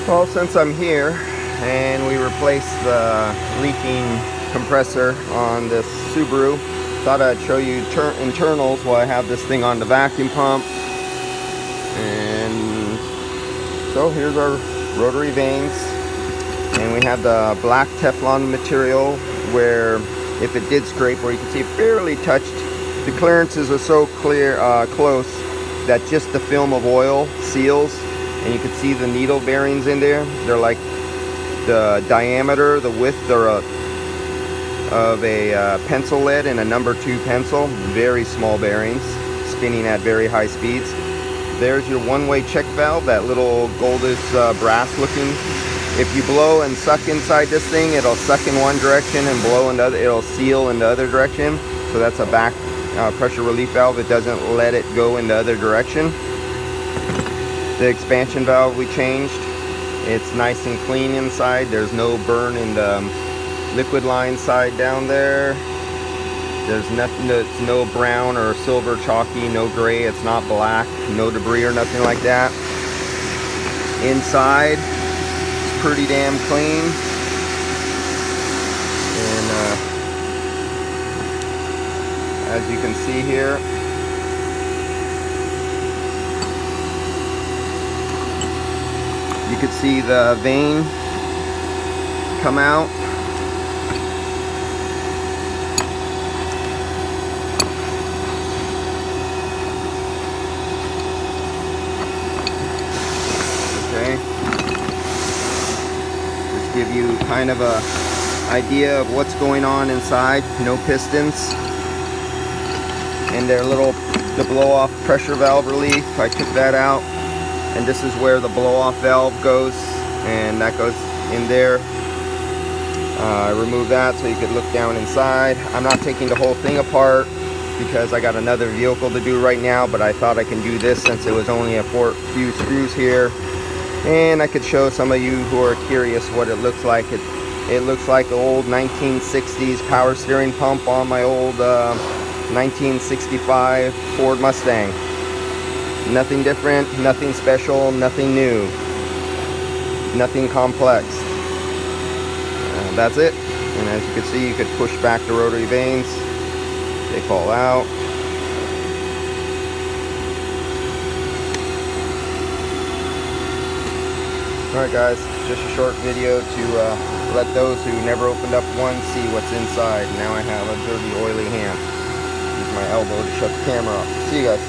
Well, since I'm here and we replaced the leaking compressor on this Subaru, thought I'd show you internals while I have this thing on the vacuum pump. And so here's our rotary vanes, and we have the black Teflon material where if it did scrape, where you can see it barely touched, the clearances are so clear, close, that just the film of oil seals, and you can see the needle bearings in there. They're like the diameter, the width of a pencil lead in a number 2 pencil. Very small bearings, spinning at very high speeds. There's your one-way check valve, that little goldish brass looking. If you blow and suck inside this thing, it'll suck in one direction and blow in the other. It'll seal in the other direction. So that's a back pressure relief valve. It doesn't let it go in the other direction. The expansion valve we changed. It's nice and clean inside. There's no burn in the liquid line side down there. There's nothing, it's no brown or silver chalky, no gray, it's not black, no debris or nothing like that. Inside, it's pretty damn clean. And as you can see here, you can see the vane come out. Okay, just give you kind of a idea of what's going on inside. No pistons, and their little, the blow off pressure valve relief, I took that out, and this is where the blow off valve goes, and that goes in there. I removed that so you could look down inside. I'm not taking the whole thing apart because I got another vehicle to do right now, but I thought I can do this since it was only a few screws here, and I could show some of you who are curious what it looks like. It looks like the old 1960s power steering pump on my old 1965 Ford Mustang. Nothing different, nothing special, nothing new, nothing complex. That's it. And as you can see, you could push back the rotary vanes. They fall out. Alright guys, just a short video to let those who never opened up one see what's inside. Now I have a dirty, oily hand. Use my elbow to shut the camera off. See you guys.